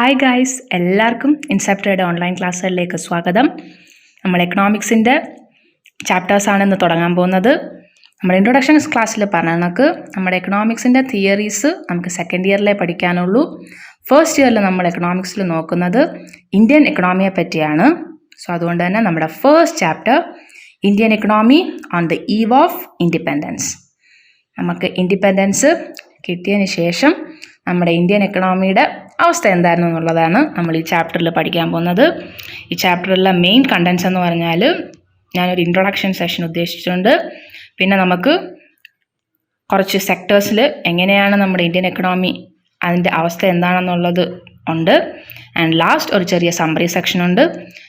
Hi guys, എല്ലാവർക്കും ഇൻസെപ്റ്റയുടെ online ക്ലാസ്സുകളിലേക്ക് സ്വാഗതം. നമ്മൾ എക്കണോമിക്സിൻ്റെ ചാപ്റ്റേഴ്സാണ് ഇന്ന് തുടങ്ങാൻ പോകുന്നത്. നമ്മുടെ ഇൻട്രൊഡക്ഷൻ ക്ലാസ്സിൽ പറഞ്ഞ കണക്ക് നമ്മുടെ എക്കണോമിക്സിൻ്റെ തിയറീസ് നമുക്ക് സെക്കൻഡ് ഇയറിലേ പഠിക്കാനുള്ളൂ. ഫസ്റ്റ് ഇയറിൽ നമ്മൾ എക്കണോമിക്സിൽ നോക്കുന്നത് ഇന്ത്യൻ എക്കണോമിയെ പറ്റിയാണ്. സോ അതുകൊണ്ട് തന്നെ നമ്മുടെ first chapter Indian economy on the eve of independence. നമുക്ക് ഇൻഡിപെൻഡൻസ് കിട്ടിയതിന് ശേഷം നമ്മുടെ ഇന്ത്യൻ എക്കണോമിയുടെ അവസ്ഥ എന്തായിരുന്നു എന്നുള്ളതാണ് നമ്മൾ ഈ ചാപ്റ്ററിൽ പഠിക്കാൻ പോകുന്നത്. ഈ ചാപ്റ്ററിലെ മെയിൻ കണ്ടൻസ് എന്ന് പറഞ്ഞാൽ ഞാനൊരു ഇൻട്രൊഡക്ഷൻ സെഷൻ ഉദ്ദേശിച്ചിട്ടുണ്ട്. പിന്നെ നമുക്ക് കുറച്ച് സെക്ടേഴ്സിൽ എങ്ങനെയാണ് നമ്മുടെ ഇന്ത്യൻ എക്കണോമി അതിൻ്റെ അവസ്ഥ എന്താണെന്നുള്ളത് ഉണ്ട്. ആൻഡ് ലാസ്റ്റ് ഒരു ചെറിയ സമ്മറി സെക്ഷൻ ഉണ്ട്.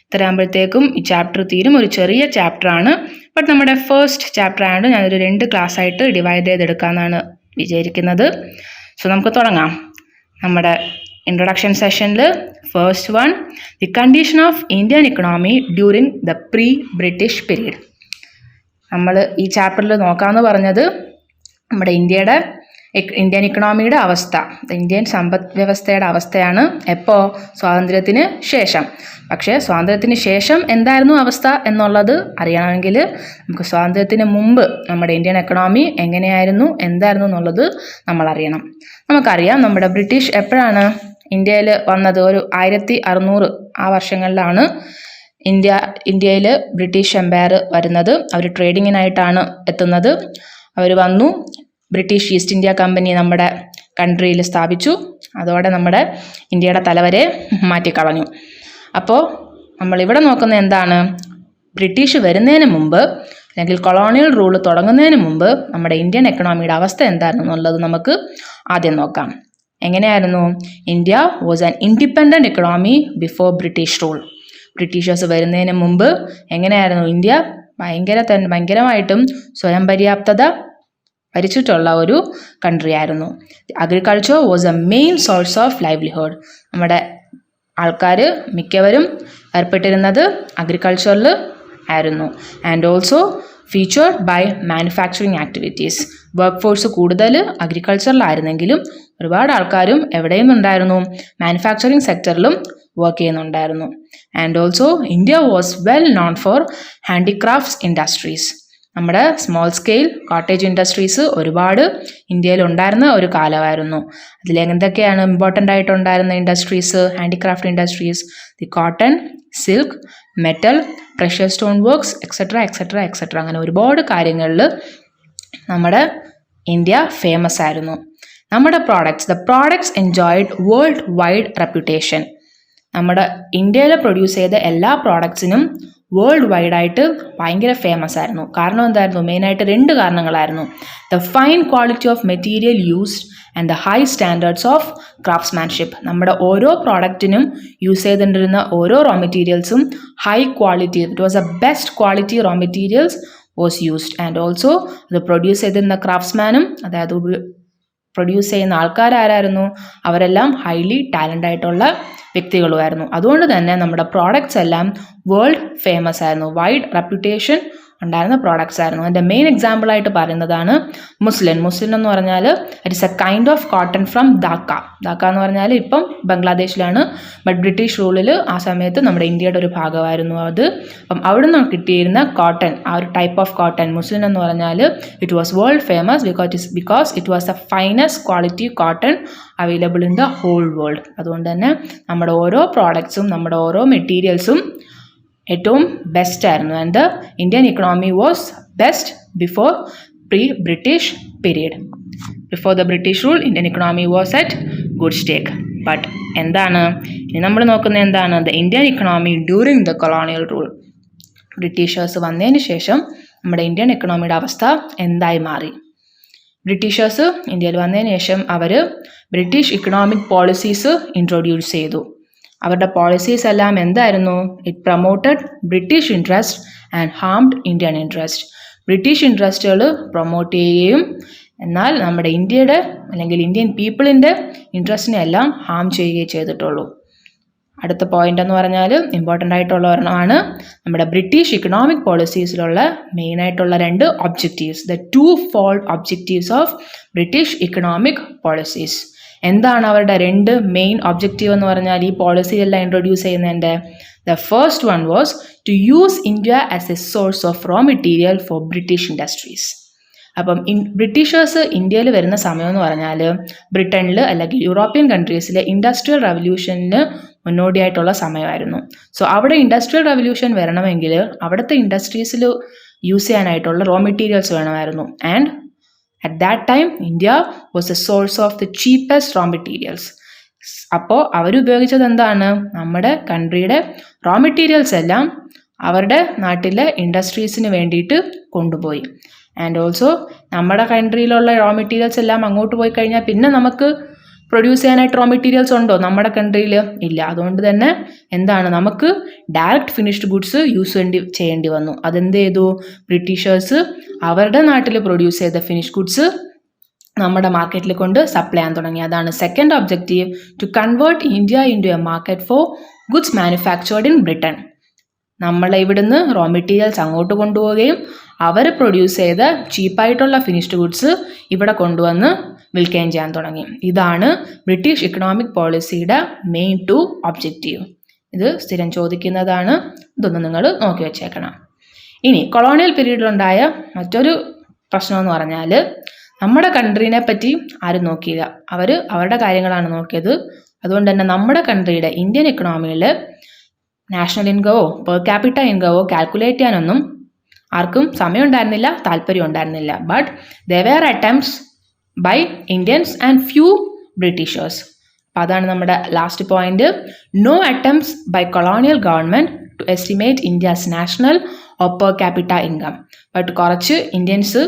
ഇത്രയാകുമ്പോഴത്തേക്കും ഈ ചാപ്റ്റർ തീരും. ഒരു ചെറിയ ചാപ്റ്ററാണ്, ബട്ട് നമ്മുടെ ഫസ്റ്റ് ചാപ്റ്റർ ആയതുകൊണ്ട് ഞാനൊരു 2 ക്ലാസ്സായിട്ട് ഡിവൈഡ് ചെയ്തെടുക്കാമെന്നാണ് വിചാരിക്കുന്നത്. സോ നമുക്ക് തുടങ്ങാം. നമ്മുടെ ഇൻട്രൊഡക്ഷൻ സെഷനിൽ first one, the condition of Indian economy during the pre British period. നമ്മൾ ഈ ചാപ്റ്ററിൽ നോക്കാമെന്ന് പറഞ്ഞത് നമ്മുടെ ഇന്ത്യൻ എക്കണോമിയുടെ അവസ്ഥ, ഇന്ത്യൻ സമ്പദ് വ്യവസ്ഥയുടെ അവസ്ഥയാണ്. എപ്പോൾ? സ്വാതന്ത്ര്യത്തിന് ശേഷം. പക്ഷേ സ്വാതന്ത്ര്യത്തിന് ശേഷം എന്തായിരുന്നു അവസ്ഥ എന്നുള്ളത് അറിയണമെങ്കിൽ നമുക്ക് സ്വാതന്ത്ര്യത്തിന് മുമ്പ് നമ്മുടെ ഇന്ത്യൻ എക്കണോമി എങ്ങനെയായിരുന്നു, എന്തായിരുന്നു എന്നുള്ളത് നമ്മൾ അറിയണം. നമുക്കറിയാം, നമ്മുടെ ബ്രിട്ടീഷ് എപ്പോഴാണ് ഇന്ത്യയിൽ വന്നത്? ഒരു 1600 ആ വർഷങ്ങളിലാണ് ഇന്ത്യയിൽ ബ്രിട്ടീഷ് എംപയർ വരുന്നത്. അവർ ട്രേഡിങ്ങിനായിട്ടാണ് എത്തുന്നത്. അവർ വന്നു, ബ്രിട്ടീഷ് ഈസ്റ്റ് ഇന്ത്യ കമ്പനി നമ്മുടെ കൺട്രിയിൽ സ്ഥാപിച്ചു. അതോടെ നമ്മുടെ ഇന്ത്യയുടെ തലവരെ മാറ്റിക്കളഞ്ഞു. അപ്പോൾ നമ്മളിവിടെ നോക്കുന്നത് എന്താണ്? ബ്രിട്ടീഷ് വരുന്നതിന് മുമ്പ് അല്ലെങ്കിൽ കൊളോണിയൽ റൂൾ തുടങ്ങുന്നതിന് മുമ്പ് നമ്മുടെ ഇന്ത്യൻ എക്കണോമിയുടെ അവസ്ഥ എന്തായിരുന്നു എന്നുള്ളത് നമുക്ക് ആദ്യം നോക്കാം. എങ്ങനെയായിരുന്നു? India was an independent economy before British rule. Britishers വരുന്നതിന് മുമ്പ് എങ്ങനെയായിരുന്നു? ഇന്ത്യ ഭയങ്കരമായിട്ടും സ്വയം പര്യാപ്തത ഭരിച്ചിട്ടുള്ള ഒരു കൺട്രി ആയിരുന്നു. Agriculture was a main source of livelihood. നമ്മുടെ ആൾക്കാർ മിക്കവരും ഏർപ്പെട്ടിരുന്നത് അഗ്രികൾച്ചറിൽ ആയിരുന്നു. And also featured by manufacturing activities. Work force കൂടുതൽ അഗ്രികൾച്ചറിലായിരുന്നെങ്കിലും ഒരുപാട് ആൾക്കാരും എവിടെയും ഉണ്ടായിരുന്നു? മാനുഫാക്ചറിങ് സെക്ടറിലും വർക്ക് ചെയ്യുന്നുണ്ടായിരുന്നു. And also India was well known for handicrafts industries. നമ്മുടെ സ്മോൾ സ്കെയിൽ കോട്ടേജ് ഇൻഡസ്ട്രീസ് ഒരുപാട് ഇന്ത്യയിൽ ഉണ്ടായിരുന്ന ഒരു കാലമായിരുന്നു. അതിൽ എന്തൊക്കെയാണ് ഇമ്പോർട്ടൻ്റ് ആയിട്ടുണ്ടായിരുന്ന industries? Handicraft industries, the cotton, silk, metal, precious stone works, etcetera. അങ്ങനെ ഒരുപാട് കാര്യങ്ങളിൽ നമ്മുടെ ഇന്ത്യ ഫേമസ് ആയിരുന്നു. നമ്മുടെ the products enjoyed world wide reputation. നമ്മുടെ ഇന്ത്യയിൽ പ്രൊഡ്യൂസ് ചെയ്ത എല്ലാ പ്രോഡക്ട്സിനും വേൾഡ് വൈഡായിട്ട് ഭയങ്കര ഫേമസ് ആയിരുന്നു. കാരണം എന്തായിരുന്നു? മെയിനായിട്ട് 2 കാരണങ്ങളായിരുന്നു. The fine quality of material used and the high standards of craftsmanship. നമ്മുടെ ഓരോ പ്രോഡക്റ്റിനും യൂസ് ചെയ്തിട്ടിരുന്ന ഓരോ റോ മെറ്റീരിയൽസും high quality, it was a best quality raw materials was used. And also അത് പ്രൊഡ്യൂസ് ചെയ്തിരുന്ന ക്രാഫ്റ്റ്സ്മാനും, അതായത് പ്രൊഡ്യൂസ് ചെയ്യുന്ന ആൾക്കാരായിരുന്നു, അവരെല്ലാം ഹൈലി ടാലൻ്റ് ആയിട്ടുള്ള വ്യക്തികളുമായിരുന്നു. അതുകൊണ്ട് തന്നെ നമ്മുടെ പ്രോഡക്റ്റ്സ് എല്ലാം വേൾഡ് ഫേമസ് ആയിരുന്നു. വൈഡ് റെപ്യൂട്ടേഷൻ ഉണ്ടായിരുന്ന പ്രോഡക്റ്റ്സ് ആയിരുന്നു. അതിൻ്റെ മെയിൻ എക്സാമ്പിളായിട്ട് പറയുന്നതാണ് മുസ്ലിൻ എന്ന് പറഞ്ഞാൽ it is A kind of cotton from Dhaka എന്ന് പറഞ്ഞാൽ ഇപ്പം ബംഗ്ലാദേശിലാണ്, ബട്ട് ബ്രിട്ടീഷ് റൂളിൽ ആ സമയത്ത് നമ്മുടെ ഇന്ത്യയുടെ ഒരു ഭാഗമായിരുന്നു അത്. അപ്പം അവിടെ നിന്ന് കിട്ടിയിരുന്ന കോട്ടൺ, ആ ഒരു ടൈപ്പ് ഓഫ് കോട്ടൺ മുസ്ലിൻ എന്ന് പറഞ്ഞാൽ it was world famous because it was the finest quality cotton available in the whole world. അതുകൊണ്ട് തന്നെ നമ്മുടെ ഓരോ പ്രോഡക്ട്സും നമ്മുടെ ഓരോ മെറ്റീരിയൽസും ഏറ്റവും ബെസ്റ്റ് ആയിരുന്നു. And the Indian economy was best before pre British period. Before the British rule Indian economy was at good stake. But എന്താണ് ഇനി നമ്മൾ നോക്കുന്നത്? എന്താണ് the Indian economy during the colonial rule? Britishers വന്നതിന് ശേഷം നമ്മുടെ ഇന്ത്യൻ എക്കണോമിയുടെ അവസ്ഥ എന്തായി മാറി? ബ്രിട്ടീഷേഴ്സ് ഇന്ത്യയിൽ വന്നതിന് ശേഷം അവർ ബ്രിട്ടീഷ് ഇക്കണോമിക് പോളിസീസ് ഇൻട്രൊഡ്യൂസ് ചെയ്തു. അവരുടെ പോളിസീസ് എല്ലാം എന്തായിരുന്നു? It promoted British interest and harmed Indian interest. British ഇൻട്രസ്റ്റുകൾ പ്രൊമോട്ട് ചെയ്യുകയും എന്നാൽ നമ്മുടെ ഇന്ത്യയുടെ അല്ലെങ്കിൽ ഇന്ത്യൻ പീപ്പിളിൻ്റെ ഇൻട്രസ്റ്റിനെ എല്ലാം ഹാം ചെയ്യുകയും ചെയ്തിട്ടുള്ളൂ. അടുത്ത പോയിന്റ് എന്ന് പറഞ്ഞാൽ ഇമ്പോർട്ടൻ്റ് ആയിട്ടുള്ള ഒരെണ്ണമാണ് നമ്മുടെ ബ്രിട്ടീഷ് ഇക്കണോമിക് പോളിസീസിലുള്ള മെയിനായിട്ടുള്ള 2 objectives, the 2 fold objectives of British economic policies. എന്താണ് അവരുടെ 2 മെയിൻ ഒബ്ജക്റ്റീവ് എന്ന് പറഞ്ഞാൽ ഈ പോളിസി എല്ലാം ഇൻട്രൊഡ്യൂസ് ചെയ്യുന്നതിൻ്റെ? The first one was to use India as a source of raw material for British industries. അപ്പം ബ്രിട്ടീഷേഴ്സ് ഇന്ത്യയിൽ വരുന്ന സമയം എന്ന് പറഞ്ഞാൽ ബ്രിട്ടനിൽ അല്ലെങ്കിൽ യൂറോപ്യൻ കൺട്രീസിലെ ഇൻഡസ്ട്രിയൽ റവല്യൂഷന് മുന്നോടിയായിട്ടുള്ള സമയമായിരുന്നു. സോ അവിടെ ഇൻഡസ്ട്രിയൽ റവല്യൂഷൻ വരണമെങ്കിൽ അവിടുത്തെ ഇൻഡസ്ട്രീസിൽ യൂസ് ചെയ്യാനായിട്ടുള്ള റോ മെറ്റീരിയൽസ് വേണമായിരുന്നു. And at that time India was a source of the cheapest raw materials. അപ്പോൾ അവരുപയോഗിച്ചത് എന്താണ്? നമ്മുടെ കൺട്രിയുടെ റോ മെറ്റീരിയൽസ് എല്ലാം അവരുടെ നാട്ടിലെ ഇൻഡസ്ട്രീസിന് വേണ്ടിയിട്ട് കൊണ്ടുപോയി. ആൻഡ് ഓൾസോ നമ്മുടെ കൺട്രിയിലുള്ള റോ മെറ്റീരിയൽസ് എല്ലാം അങ്ങോട്ട് പോയി കഴിഞ്ഞാൽ പിന്നെ നമുക്ക് പ്രൊഡ്യൂസ് ചെയ്യാനായിട്ട് റോ മെറ്റീരിയൽസ് ഉണ്ടോ? നമ്മുടെ കൺട്രിയിൽ ഇല്ല. അതുകൊണ്ട് തന്നെ എന്താണ്, നമുക്ക് ഡയറക്റ്റ് ഫിനിഷ്ഡ് ഗുഡ്സ് ചെയ്യേണ്ടി വന്നു. അതെന്ത് ചെയ്തു? ബ്രിട്ടീഷേഴ്സ് അവരുടെ നാട്ടിൽ പ്രൊഡ്യൂസ് ചെയ്ത ഫിനിഷ് ഗുഡ്സ് നമ്മുടെ മാർക്കറ്റിൽ കൊണ്ട് സപ്ലൈ ചെയ്യാൻ തുടങ്ങി. അതാണ് second objective, to convert India into a market for goods manufactured in Britain. നമ്മളെ ഇവിടുന്ന് റോ മെറ്റീരിയൽസ് അങ്ങോട്ട് കൊണ്ടുപോവുകയും അവർ പ്രൊഡ്യൂസ് ചെയ്ത ചീപ്പായിട്ടുള്ള ഫിനിഷ്ഡ് ഗുഡ്സ് ഇവിടെ കൊണ്ടുവന്ന് വിൽക്കുകയും ചെയ്യാൻ തുടങ്ങി. ഇതാണ് ബ്രിട്ടീഷ് ഇക്കണോമിക് പോളിസിയുടെ മെയിൻ 2 ഒബ്ജക്റ്റീവ്. ഇത് സ്ഥിരം ചോദിക്കുന്നതാണ്. ഇതൊന്ന് നിങ്ങൾ നോക്കി വെച്ചേക്കണം. ഇനി കൊളോണിയൽ പീരീഡിലുണ്ടായ മറ്റൊരു പ്രശ്നം എന്ന് പറഞ്ഞാൽ നമ്മുടെ കൺട്രീനെ പറ്റി ആരും നോക്കിയില്ല. അവരുടെ കാര്യങ്ങളാണ് നോക്കിയത്. അതുകൊണ്ട് തന്നെ നമ്മുടെ കൺട്രിയുടെ ഇന്ത്യൻ ഇക്കണോമിയിൽ നാഷണൽ ഇൻകമോ പെർ ക്യാപിറ്റ ഇൻകമോ കാൽക്കുലേറ്റ് ചെയ്യാനൊന്നും ആർക്കും സമയം ഉണ്ടായിരുന്നില്ല, താല്പര്യം ഉണ്ടായിരുന്നില്ല. But they were attempts by Indians and few Britishers. അപ്പോൾ അതാണ് നമ്മുടെ last point. No attempts by colonial government to estimate India's national or per capita income. But കുറച്ച് ഇന്ത്യൻസ്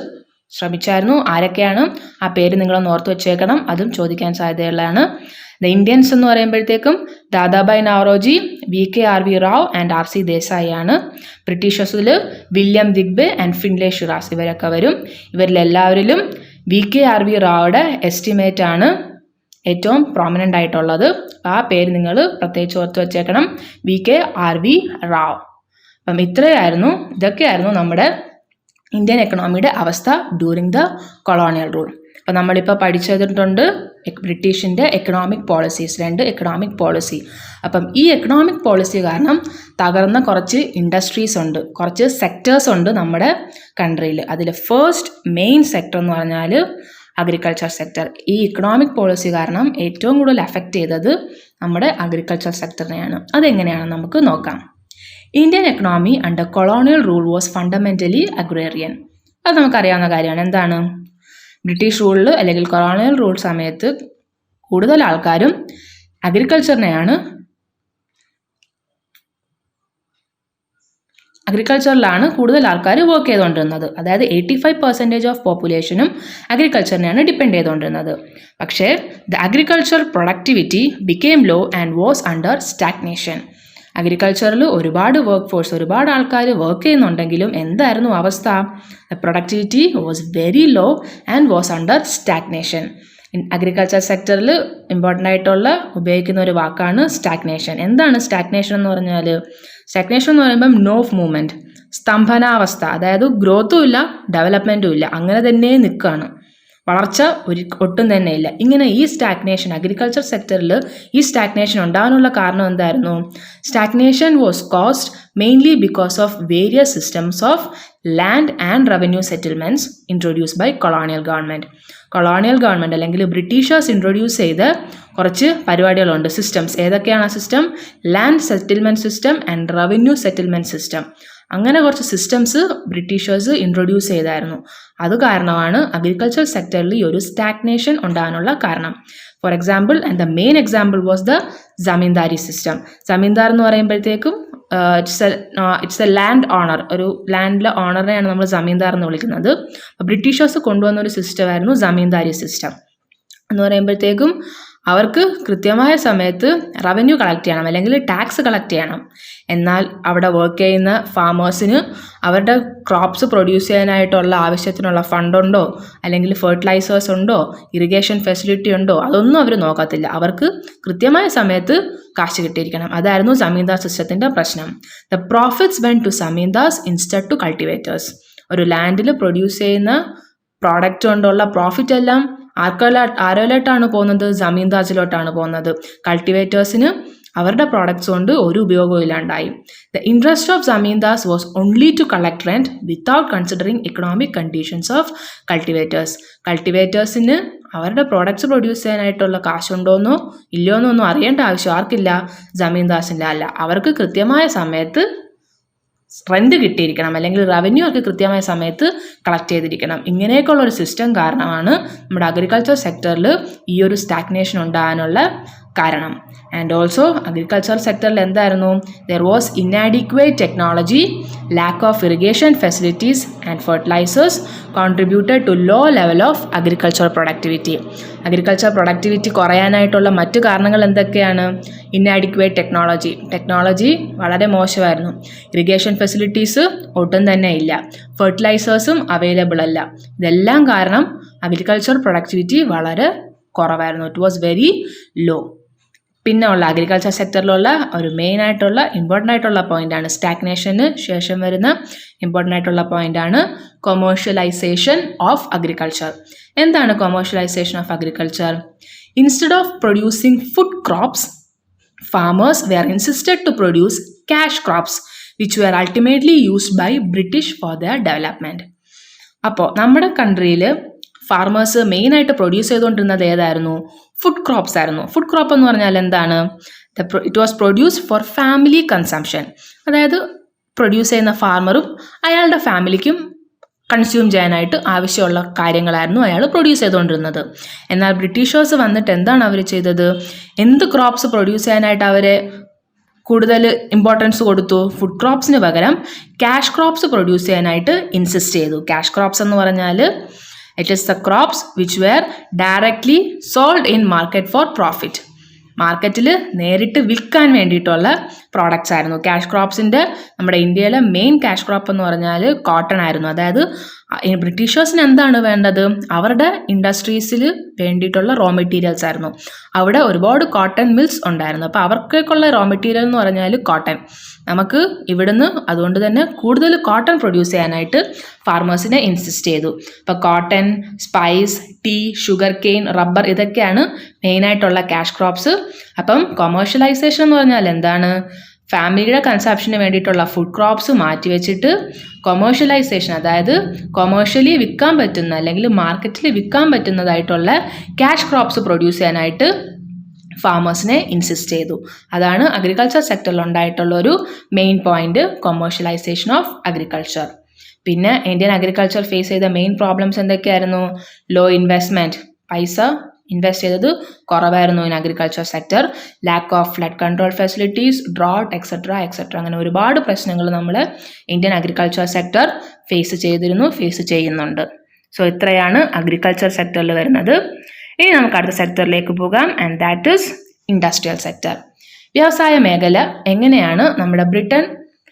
ശ്രമിച്ചായിരുന്നു. ആരൊക്കെയാണ്? ആ പേര് നിങ്ങളൊന്ന് ഓർത്ത് വെച്ചേക്കണം, അതും ചോദിക്കാൻ സാധ്യതയുള്ളതാണ്. ദ ഇന്ത്യൻസ് എന്ന് പറയുമ്പോഴത്തേക്കും Dadabhai Naoroji, VKRV Rao and RC Desai ആണ്. ബ്രിട്ടീഷേഴ്സിൽ വില്യം ദിഗ്ബെ ആൻഡ് ഫിൻലെ ഷിറാസ് ഇവരൊക്കെ വരും. ഇവരിലെല്ലാവരിലും VKRV റാവുടെ എസ്റ്റിമേറ്റ് ആണ് ഏറ്റവും പ്രോമിനൻ്റ് ആയിട്ടുള്ളത്. ആ പേര് നിങ്ങൾ പ്രത്യേകിച്ച് ഓർത്ത് വെച്ചേക്കണം, VKRV റാവ്. അപ്പം ഇതൊക്കെയായിരുന്നു നമ്മുടെ ഇന്ത്യൻ എക്കണോമിയുടെ അവസ്ഥ ഡ്യൂറിങ് ദ കൊളോണിയൽ റൂൾ. അപ്പോൾ നമ്മളിപ്പോൾ പഠിച്ചിട്ടുണ്ട് ബ്രിട്ടീഷിൻ്റെ എക്കണോമിക് പോളിസീസ്, 2 എക്കണോമിക് പോളിസി. അപ്പം ഈ എക്കണോമിക് പോളിസി കാരണം തകർന്ന കുറച്ച് ഇൻഡസ്ട്രീസ് ഉണ്ട്, കുറച്ച് സെക്ടേഴ്സ് ഉണ്ട് നമ്മുടെ കൺട്രിയിൽ. അതിൽ ഫസ്റ്റ് മെയിൻ സെക്ടർ എന്ന് പറഞ്ഞാൽ അഗ്രികൾച്ചർ സെക്ടർ. ഈ ഇക്കണോമിക് പോളിസി കാരണം ഏറ്റവും കൂടുതൽ അഫക്റ്റ് ചെയ്തത് നമ്മുടെ അഗ്രികൾച്ചർ സെക്ടറിനെയാണ്. അതെങ്ങനെയാണെന്ന് നമുക്ക് നോക്കാം. Indian economy under colonial rule was fundamentally agrarian. അത് നമുക്കറിയാവുന്ന കാര്യമാണ്. എന്താണ്? ബ്രിട്ടീഷ് റൂളിൽ അല്ലെങ്കിൽ കൊളോണിയൽ റൂൾ സമയത്ത് കൂടുതൽ ആൾക്കാരും അഗ്രികൾച്ചറിലാണ് കൂടുതൽ ആൾക്കാർ വർക്ക് ചെയ്തുകൊണ്ടിരുന്നത്. അതായത് 85% ഓഫ് പോപ്പുലേഷനും അഗ്രികൾച്ചറിനെയാണ് ഡിപ്പെൻഡ് ചെയ്തുകൊണ്ടിരുന്നത്. പക്ഷേ the agriculture productivity became low and was under stagnation. അഗ്രികൾച്ചറിൽ ഒരുപാട് ആൾക്കാർ വർക്ക് ചെയ്യുന്നുണ്ടെങ്കിലും എന്തായിരുന്നു അവസ്ഥ? The productivity was very low and was under stagnation. Agriculture സെക്ടറിൽ ഇമ്പോർട്ടൻ്റ് ആയിട്ടുള്ള ഉപയോഗിക്കുന്ന ഒരു വാക്കാണ് സ്റ്റാഗ്നേഷൻ. എന്താണ് സ്റ്റാഗ്നേഷൻ എന്ന് പറഞ്ഞാൽ? സ്റ്റാഗ്നേഷൻ എന്ന് പറയുമ്പം നോ മൂവ്മെൻറ്റ്, സ്തംഭനാവസ്ഥ. അതായത് ഗ്രോത്തും ഇല്ല ഡെവലപ്മെൻറ്റും ഇല്ല, അങ്ങനെ തന്നെ നിൽക്കുകയാണ്, വളർച്ച ഒട്ടും തന്നെ ഇല്ല. ഇങ്ങനെ ഈ സ്റ്റാഗ്നേഷൻ, അഗ്രികൾച്ചർ സെക്ടറിൽ ഈ സ്റ്റാഗ്നേഷൻ ഉണ്ടാകാനുള്ള കാരണം എന്തായിരുന്നു? Stagnation was caused mainly because of various systems of land and revenue settlements introduce by colonial government. Colonial government അല്ലെങ്കിൽ ബ്രിട്ടീഷേഴ്സ് ഇൻട്രൊഡ്യൂസ് ചെയ്ത കുറച്ച് പരിപാടികളുണ്ട്, സിസ്റ്റംസ്. ഏതൊക്കെയാണ് ആ system? Land settlement system and revenue settlement system. അങ്ങനെ കുറച്ച് സിസ്റ്റംസ് ബ്രിട്ടീഷേഴ്സ് ഇൻട്രൊഡ്യൂസ് ചെയ്തായിരുന്നു. അത് കാരണമാണ് അഗ്രികൾച്ചർ സെക്ടറിൽ ഈ ഒരു സ്റ്റാഗ്നേഷൻ ഉണ്ടാകാനുള്ള കാരണം. For example, and the main example was the zamindari system. Zamindar എന്ന് പറയുമ്പോഴത്തേക്കും ഇറ്റ്സ് എ ലാൻഡ് ഓണർ. ഒരു ലാൻഡിലെ ഓണറിനെയാണ് നമ്മൾ ജമീന്ദാർ എന്ന് വിളിക്കുന്നത്. ബ്രിട്ടീഷേഴ്സ് കൊണ്ടുവന്ന ഒരു സിസ്റ്റമായിരുന്നു ജമീന്ദാരി സിസ്റ്റം. എന്ന് പറയുമ്പോഴത്തേക്കും അവർക്ക് കൃത്യമായ സമയത്ത് റവന്യൂ കളക്ട് ചെയ്യണം അല്ലെങ്കിൽ ടാക്സ് കളക്ട് ചെയ്യണം. എന്നാൽ അവിടെ വർക്ക് ചെയ്യുന്ന ഫാമേഴ്സിന് അവരുടെ ക്രോപ്സ് പ്രൊഡ്യൂസ് ചെയ്യാനായിട്ടുള്ള ആവശ്യത്തിനുള്ള ഫണ്ടുണ്ടോ അല്ലെങ്കിൽ ഫെർട്ടിലൈസേഴ്സ് ഉണ്ടോ ഇറിഗേഷൻ ഫെസിലിറ്റി ഉണ്ടോ അതൊന്നും അവർ നോക്കത്തില്ല. അവർക്ക് കൃത്യമായ സമയത്ത് കാശ് കിട്ടിയിരിക്കണം. അതായിരുന്നു ജമീന്ദാർ സിസ്റ്റത്തിൻ്റെ പ്രശ്നം. The profits went to zamindars instead to cultivators. ഒരു ലാൻഡിൽ പ്രൊഡ്യൂസ് ചെയ്യുന്ന പ്രോഡക്റ്റ് കൊണ്ടുള്ള പ്രോഫിറ്റ് എല്ലാം ആരോലോട്ടാണ് പോകുന്നത്? ജമീന്ദാസിലോട്ടാണ് പോകുന്നത്. കൾട്ടിവേറ്റേഴ്സിന് അവരുടെ പ്രോഡക്ട്സ് കൊണ്ട് ഒരു ഉപയോഗവും ഇല്ലാണ്ടായി. The interest of zamindars was only to collect rent without considering economic conditions of cultivators. കൾട്ടിവേറ്റേഴ്സിന് അവരുടെ പ്രോഡക്ട്സ് പ്രൊഡ്യൂസ് ചെയ്യാനായിട്ടുള്ള കാശുണ്ടോന്നോ ഇല്ലയോന്നോ ഒന്നും അറിയേണ്ട ആവശ്യം ആർക്കില്ല? ജമീന്ദാസിൻ്റെ അല്ല. അവർക്ക് കൃത്യമായ സമയത്ത് റെന്റ് കിട്ടിയിരിക്കണം, അല്ലെങ്കിൽ റവന്യൂ അവർക്ക് കൃത്യമായ സമയത്ത് കളക്ട് ചെയ്തിരിക്കണം. ഇങ്ങനെയൊക്കെയുള്ള ഒരു സിസ്റ്റം കാരണമാണ് നമ്മുടെ അഗ്രികൾച്ചർ സെക്ടറിൽ ഈ ഒരു സ്റ്റാഗ്നേഷൻ ഉണ്ടാകാനുള്ള കാരണം. ആൻഡ് ഓൾസോ അഗ്രികൾച്ചർ സെക്ടറിൽ എന്തായിരുന്നു? There was inadequate technology, lack of irrigation facilities and fertilisers contributed to low level of agriculture productivity. Agriculture productivity കുറയാനായിട്ടുള്ള മറ്റു കാരണങ്ങൾ എന്തൊക്കെയാണ്? ഇന്നാഡിക്വേറ്റ് ടെക്നോളജി വളരെ മോശമായിരുന്നു. ഇറിഗേഷൻ ഫെസിലിറ്റീസ് ഒട്ടും തന്നെ ഇല്ല. ഫെർട്ടിലൈസേഴ്സും അവൈലബിൾ അല്ല. ഇതെല്ലാം കാരണം അഗ്രികൾച്ചർ പ്രൊഡക്ടിവിറ്റി വളരെ കുറവായിരുന്നു. It was very low. പിന്നെ ഉള്ള അഗ്രികൾച്ചർ സെക്ടറിലുള്ള ഒരു മെയിൻ ആയിട്ടുള്ള ഇമ്പോർട്ടൻ്റ് ആയിട്ടുള്ള പോയിൻ്റാണ്, സ്റ്റാഗ്നേഷന് ശേഷം വരുന്ന ഇമ്പോർട്ടൻ്റ് ആയിട്ടുള്ള പോയിൻ്റാണ് കൊമേഴ്ഷ്യലൈസേഷൻ ഓഫ് അഗ്രികൾച്ചർ. എന്താണ് commercialisation of agriculture? Instead of producing food crops, farmers were insisted to produce cash crops which were ultimately used by British for their development. അപ്പോൾ നമ്മുടെ കൺട്രിയിൽ ഫാർമേഴ്സ് മെയിനായിട്ട് പ്രൊഡ്യൂസ് ചെയ്തുകൊണ്ടിരുന്നത് ഏതായിരുന്നു? ഫുഡ് ക്രോപ്സ് ആയിരുന്നു. Food crop എന്ന് പറഞ്ഞാൽ എന്താണ്? It was produced four family consumption. അതായത് പ്രൊഡ്യൂസ് ചെയ്യുന്ന ഫാർമറും അയാളുടെ ഫാമിലിക്കും കൺസ്യൂം ചെയ്യാനായിട്ട് ആവശ്യമുള്ള കാര്യങ്ങളായിരുന്നു അയാൾ പ്രൊഡ്യൂസ് ചെയ്തുകൊണ്ടിരുന്നത്. എന്നാൽ ബ്രിട്ടീഷേഴ്സ് വന്നിട്ട് എന്താണ് അവർ ചെയ്തത്? എന്ത് ക്രോപ്സ് പ്രൊഡ്യൂസ് ചെയ്യാനായിട്ട് അവരെ കൂടുതൽ ഇമ്പോർട്ടൻസ് കൊടുത്തു? ഫുഡ് ക്രോപ്സിന് പകരം ക്യാഷ് ക്രോപ്സ് പ്രൊഡ്യൂസ് ചെയ്യാനായിട്ട് ഇൻസിസ്റ്റ് ചെയ്തു. ക്യാഷ് ക്രോപ്സ് എന്ന് പറഞ്ഞാൽ it is the crops which were directly sold in market for profit. മാർക്കറ്റിൽ നേരിട്ട് വിൽക്കാൻ വേണ്ടിയിട്ടുള്ള പ്രോഡക്റ്റ്സ് ആയിരുന്നു. ക്യാഷ് ക്രോപ്സിൻ്റെ നമ്മുടെ ഇന്ത്യയിലെ മെയിൻ ക്യാഷ് ക്രോപ്പ് എന്ന് പറഞ്ഞാൽ കോട്ടൺ ആയിരുന്നു. അതായത് ബ്രിട്ടീഷേഴ്സിന് എന്താണ് വേണ്ടത്? അവരുടെ ഇൻഡസ്ട്രീസിൽ വേണ്ടിയിട്ടുള്ള റോ മെറ്റീരിയൽസ് ആയിരുന്നു. അവിടെ ഒരുപാട് കോട്ടൺ മിൽസ് ഉണ്ടായിരുന്നു. അപ്പോൾ അവർക്കൊക്കെയുള്ള റോ മെറ്റീരിയൽ എന്ന് പറഞ്ഞാൽ കോട്ടൺ. നമുക്ക് ഇവിടുന്ന് അതുകൊണ്ട് തന്നെ കൂടുതൽ കോട്ടൺ പ്രൊഡ്യൂസ് ചെയ്യാനായിട്ട് ഫാർമേഴ്സിനെ ഇൻസിസ്റ്റ് ചെയ്തു. അപ്പോൾ cotton, spice, tea, sugar cane, rubber ഇതൊക്കെയാണ് മെയിനായിട്ടുള്ള ക്യാഷ് ക്രോപ്സ്. അപ്പം കൊമേഴ്ഷ്യലൈസേഷൻ എന്ന് പറഞ്ഞാൽ എന്താണ്? ഫാമിലിയുടെ കൺസപ്ഷന് വേണ്ടിയിട്ടുള്ള ഫുഡ് ക്രോപ്സ് മാറ്റിവെച്ചിട്ട് കൊമേഴ്ഷ്യലൈസേഷൻ, അതായത് കൊമേഴ്ഷ്യലി വിൽക്കാൻ പറ്റുന്ന അല്ലെങ്കിൽ മാർക്കറ്റിൽ വിൽക്കാൻ പറ്റുന്നതായിട്ടുള്ള ക്യാഷ് ക്രോപ്സ് പ്രൊഡ്യൂസ് ചെയ്യാനായിട്ട് ഫാമേഴ്സിനെ ഇൻസിസ്റ്റ് ചെയ്തു. അതാണ് അഗ്രികൾച്ചർ സെക്ടറിൽ ഉണ്ടായിട്ടുള്ള ഒരു main point, commercialisation of agriculture. പിന്നെ ഇന്ത്യൻ അഗ്രികൾച്ചർ ഫേസ് ചെയ്ത മെയിൻ പ്രോബ്ലംസ് എന്തൊക്കെയായിരുന്നു? ലോ ഇൻവെസ്റ്റ്മെൻറ്റ്, പൈസ ഇൻവെസ്റ്റ് ചെയ്തത് കുറവായിരുന്നു in agriculture sector. Lack of flood control facilities, drought etcetera. അങ്ങനെ ഒരുപാട് പ്രശ്നങ്ങൾ നമ്മൾ ഇന്ത്യൻ അഗ്രികൾച്ചർ സെക്ടർ ഫേസ് ചെയ്യുന്നുണ്ട്. സോ ഇത്രയാണ് അഗ്രികൾച്ചർ സെക്ടറിൽ വരുന്നത്. ഇനി നമുക്ക് അടുത്ത സെക്ടറിലേക്ക് പോകാം, and that is industrial sector. വ്യവസായ മേഖല എങ്ങനെയാണ് നമ്മുടെ ബ്രിട്ടൻ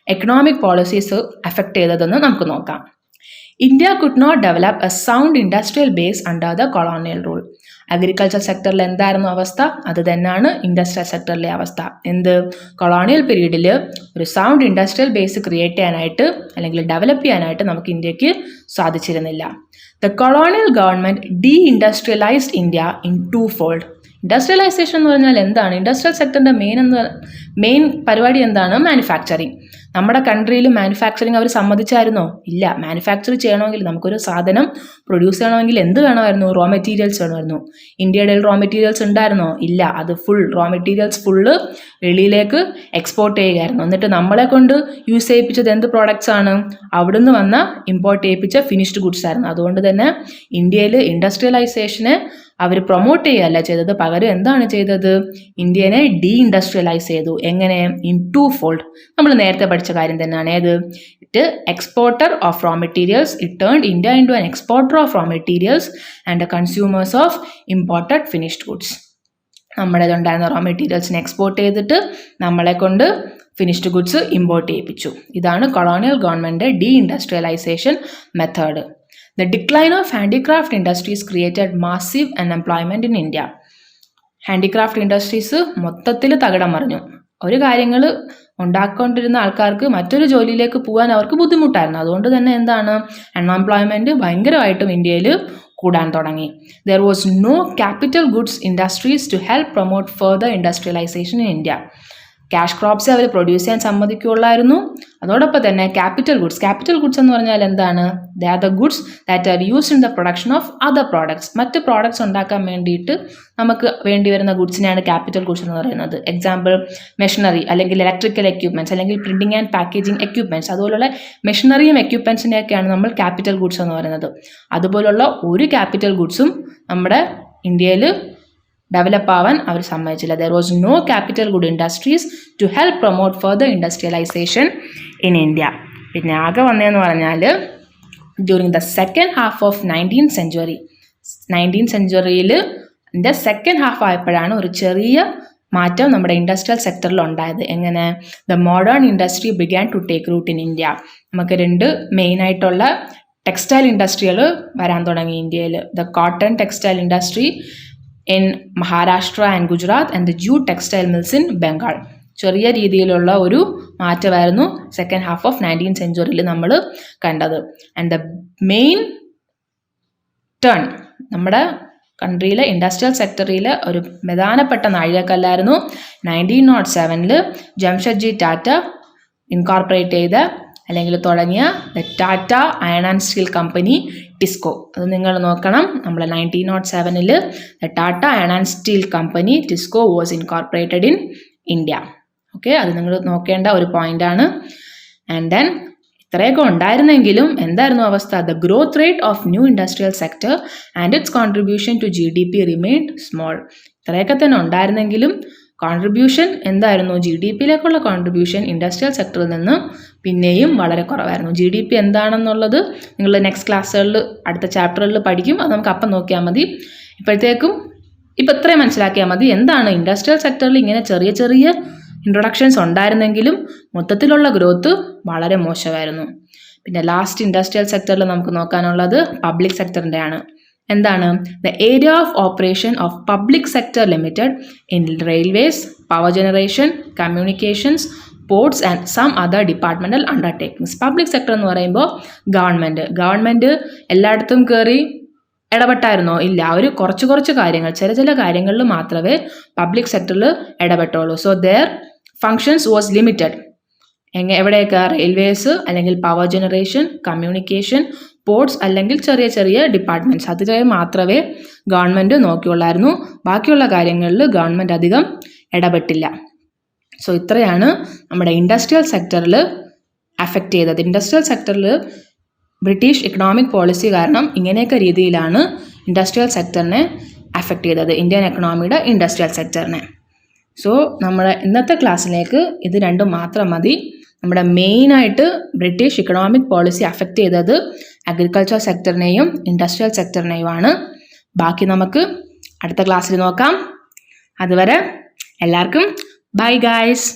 എക്കണോമിക് പോളിസീസ് അഫക്റ്റ് ചെയ്തതെന്ന് നമുക്ക് നോക്കാം. India could not develop a sound industrial base under the colonial rule. Agriculture സെക്ടറിൽ എന്തായിരുന്നു അവസ്ഥ? അത് തന്നെയാണ് ഇൻഡസ്ട്രിയൽ സെക്ടറിലെ അവസ്ഥ. കൊളോണിയൽ പീരീഡിൽ ഒരു സൗണ്ട് ഇൻഡസ്ട്രിയൽ ബേസ് ക്രിയേറ്റ് ചെയ്യാനായിട്ട് അല്ലെങ്കിൽ ഡെവലപ്പ് ചെയ്യാനായിട്ട് നമുക്ക് ഇന്ത്യക്ക് സാധിച്ചിരുന്നില്ല. The colonial government deindustrialised India in 2 fold. Industrialisation എന്ന് പറഞ്ഞാൽ എന്താണ്? ഇൻഡസ്ട്രിയൽ സെക്ടറിൻ്റെ മെയിൻ പരിപാടി എന്താണ്? മാനുഫാക്ചറിങ്. നമ്മുടെ കൺട്രിയിൽ മാനുഫാക്ചറിങ് അവർ സമ്മതിച്ചായിരുന്നോ? ഇല്ല. മാനുഫാക്ചർ ചെയ്യണമെങ്കിൽ നമുക്കൊരു സാധനം പ്രൊഡ്യൂസ് ചെയ്യണമെങ്കിൽ എന്ത് വേണമായിരുന്നു? റോ മെറ്റീരിയൽസ് വേണമായിരുന്നു. ഇന്ത്യയുടെ റോ മെറ്റീരിയൽസ് ഉണ്ടായിരുന്നോ? ഇല്ല. അത് റോ മെറ്റീരിയൽസ് ഫുള്ള് വെളിയിലേക്ക് എക്സ്പോർട്ട് ചെയ്യുകയായിരുന്നു. എന്നിട്ട് നമ്മളെ കൊണ്ട് യൂസ് ചെയ്യിപ്പിച്ചത് എന്ത് പ്രോഡക്റ്റ്സ് ആണ്? അവിടുന്ന് വന്ന ഇമ്പോർട്ട് ചെയ്യിപ്പിച്ച ഫിനിഷ്ഡ് ഗുഡ്സ് ആയിരുന്നു. അതുകൊണ്ട് തന്നെ ഇന്ത്യയിൽ ഇൻഡസ്ട്രിയലൈസേഷനെ അവർ പ്രൊമോട്ട് ചെയ്യുകയല്ല ചെയ്തത്, പകരം എന്താണ് ചെയ്തത്? ഇന്ത്യനെ ഡീഇൻഡസ്ട്രിയലൈസ് ചെയ്തു. എങ്ങനെ? In 2 fold. നമ്മൾ നേരത്തെ പഠിച്ച കാര്യം തന്നെയാണ്. ഏത്? It exporter of raw materials, it turned India into an exporter of raw materials and consumers of imported finished goods. നമ്മുടെ ഉണ്ടായിരുന്ന റോ മെറ്റീരിയൽസിനെ എക്സ്പോർട്ട് ചെയ്തിട്ട് നമ്മളെ കൊണ്ട് ഫിനിഷ്ഡ് ഗുഡ്സ് ഇമ്പോർട്ട് ചെയ്യിപ്പിച്ചു. ഇതാണ് colonial government deindustrialisation method. The decline of handicraft industries created massive unemployment in India. Handicraft industries മൊത്തത്തിൽ തകിടം മറിഞ്ഞു. ഒരു കാര്യങ്ങൾ ഉണ്ടാക്കൊണ്ടിരുന്ന ആൾക്കാർക്ക് മറ്റൊരു ജോലിയിലേക്ക് പോകാൻ അവർക്ക് ബുദ്ധിമുട്ടായിരുന്നു. അതുകൊണ്ട് തന്നെ എന്താണ്? അൺഎംപ്ലോയ്മെൻറ്റ് ഭയങ്കരമായിട്ടും ഇന്ത്യയിൽ കൂടാൻ തുടങ്ങി. There was no capital goods industries to help promote further industrialization in India. Cash crops അവർ പ്രൊഡ്യൂസ് ചെയ്യാൻ സമ്മതിക്കുള്ളായിരുന്നു. അതോടൊപ്പം തന്നെ ക്യാപിറ്റൽ ഗുഡ്സ് എന്ന് പറഞ്ഞാൽ എന്താണ്? They are the goods that are used in the production of other products. മറ്റ് products ഉണ്ടാക്കാൻ വേണ്ടിയിട്ട് നമുക്ക് വേണ്ടി വരുന്ന ഗുഡ്സിനെയാണ് ക്യാപിറ്റൽ ഗുഡ്സ് എന്ന് പറയുന്നത്. എക്സാമ്പിൾ മെഷീനറി, അല്ലെങ്കിൽ ഇലക്ട്രിക്കൽ എക്യുപ്മെൻറ്റ്സ്, അല്ലെങ്കിൽ പ്രിൻറ്റിംഗ് ആൻഡ് പാക്കേജിംഗ് എക്യുപ്മെൻറ്റ്സ്, അതുപോലുള്ള മെഷീനറിയും എക്യുപ്മെൻറ്റ്സിനെയൊക്കെയാണ് നമ്മൾ ക്യാപിറ്റൽ ഗുഡ്സ് എന്ന് പറയുന്നത്. അതുപോലുള്ള ഒരു ക്യാപിറ്റൽ ഗുഡ്സും നമ്മുടെ ഇന്ത്യയിൽ ഡെവലപ്പ് ആവാൻ അവർ സമ്മതിച്ചില്ല. There was no capital good industries to help promote further industrialisation in India. പിന്നെ ആകെ വന്നതെന്ന് പറഞ്ഞാൽ during the second half of 19th സെഞ്ച്വറിയിൽ സെക്കൻഡ് ഹാഫ് ആയപ്പോഴാണ് ഒരു ചെറിയ മാറ്റം നമ്മുടെ ഇൻഡസ്ട്രിയൽ സെക്ടറിൽ ഉണ്ടായത്. എങ്ങനെ? The modern industry began to take root in India. നമുക്ക് രണ്ട് മെയിനായിട്ടുള്ള ടെക്സ്റ്റൈൽ ഇൻഡസ്ട്രികൾ വരാൻ തുടങ്ങി ഇന്ത്യയിൽ. The cotton textile industry in Maharashtra and Gujarat and the jute textile mills in Bengal. ചെറിയ രീതിയിലുള്ള ഒരു മാറ്റമായിരുന്നു സെക്കൻഡ് ഹാഫ് ഓഫ് 19th സെഞ്ച്വറിയിൽ നമ്മൾ കണ്ടത്. ആൻഡ് ദ മെയിൻ ടേൺ നമ്മുടെ കൺട്രിയിലെ ഇൻഡസ്ട്രിയൽ സെക്ടറിൽ ഒരു പ്രധാനപ്പെട്ട നാഴികക്കല്ലായിരുന്നു 1907 ജംഷഡ്ജി ടാറ്റ ഇൻകോർപ്പറേറ്റ് ചെയ്ത അല്ലെങ്കിൽ തുടങ്ങിയ the Tata iron and steel company TISCO. അത് നിങ്ങൾ നോക്കണം. നമ്മൾ 1907 the Tata iron and steel company TISCO was incorporated in India. Okay, അത് നിങ്ങൾ നോക്കേണ്ട ഒരു പോയിന്റാണ്. ആൻഡ് ദെൻ ഇത്രയൊക്കെ ഉണ്ടായിരുന്നെങ്കിലും എന്തായിരുന്നു അവസ്ഥ? The growth rate of new industrial sector and its contribution to GDP remained small. ഇത്രയൊക്കെ തന്നെ ഉണ്ടായിരുന്നെങ്കിലും കോൺട്രിബ്യൂഷൻ എന്തായിരുന്നു? GDPയിലേക്കുള്ള കോൺട്രിബ്യൂഷൻ ഇൻഡസ്ട്രിയൽ സെക്ടറിൽ നിന്ന് പിന്നെയും വളരെ കുറവായിരുന്നു. GDP എന്താണെന്നുള്ളത് നിങ്ങൾ നെക്സ്റ്റ് ക്ലാസ്സുകളിൽ അടുത്ത ചാപ്റ്ററുകളിൽ പഠിക്കും. അത് നമുക്ക് അപ്പം നോക്കിയാൽ മതി. ഇപ്പോഴത്തേക്കും ഇത്രയും മനസ്സിലാക്കിയാൽ മതി. എന്താണ് ഇൻഡസ്ട്രിയൽ സെക്ടറിൽ ഇങ്ങനെ ചെറിയ ചെറിയ ഇൻട്രൊഡക്ഷൻസ് ഉണ്ടായിരുന്നെങ്കിലും മൊത്തത്തിലുള്ള ഗ്രോത്ത് വളരെ മോശമായിരുന്നു. പിന്നെ ലാസ്റ്റ് ഇൻഡസ്ട്രിയൽ സെക്ടറിൽ നമുക്ക് നോക്കാനുള്ളത് പബ്ലിക് സെക്ടറിൻ്റെയാണ്. എന്താണ്? The area of operation of public sector limited in railways, power generation, communications, ports and some other departmental undertakings. Public sector എന്ന് പറയുമ്പോൾ ഗവൺമെൻറ് എല്ലായിടത്തും കയറി ഇടപെട്ടായിരുന്നോ? ഇല്ല. അവർ കുറച്ച് കാര്യങ്ങൾ, ചില കാര്യങ്ങളിൽ മാത്രമേ പബ്ലിക് സെക്ടറിൽ ഇടപെട്ടുള്ളൂ. So their functions was limited. എവിടെയൊക്കെ? റെയിൽവേസ്, അല്ലെങ്കിൽ പവർ ജനറേഷൻ, കമ്മ്യൂണിക്കേഷൻ, പോർട്സ്, അല്ലെങ്കിൽ ചെറിയ ഡിപ്പാർട്ട്മെൻറ്റ്സ്. അതിലെ മാത്രമേ ഗവൺമെൻറ് നോക്കിയുള്ളായിരുന്നു. ബാക്കിയുള്ള കാര്യങ്ങളിൽ ഗവൺമെൻറ് അധികം ഇടപെട്ടില്ല. സോ ഇത്രയാണ് നമ്മുടെ ഇൻഡസ്ട്രിയൽ സെക്ടറിൽ അഫക്റ്റ് ചെയ്തത്. ഇൻഡസ്ട്രിയൽ സെക്ടറിൽ ബ്രിട്ടീഷ് ഇക്കണോമിക് പോളിസി കാരണം ഇങ്ങനെയൊക്കെ രീതിയിലാണ് ഇൻഡസ്ട്രിയൽ സെക്ടറിനെ അഫക്റ്റ് ചെയ്തത്, ഇന്ത്യൻ എക്കണോമിയുടെ ഇൻഡസ്ട്രിയൽ സെക്ടറിനെ. സോ നമ്മുടെ ഇന്നത്തെ ക്ലാസ്സിലേക്ക് ഇത് രണ്ടും മാത്രം മതി. നമ്മുടെ മെയിനായിട്ട് ബ്രിട്ടീഷ് ഇക്കണോമിക് പോളിസി അഫക്റ്റ് ചെയ്തത് അഗ്രികൾച്ചർ സെക്ടറിനെയും ഇൻഡസ്ട്രിയൽ സെക്ടറിനെയുമാണ്. ബാക്കി നമുക്ക് അടുത്ത ക്ലാസ്സിൽ നോക്കാം. അതുവരെ എല്ലാവർക്കും ബൈ ഗായ്സ്.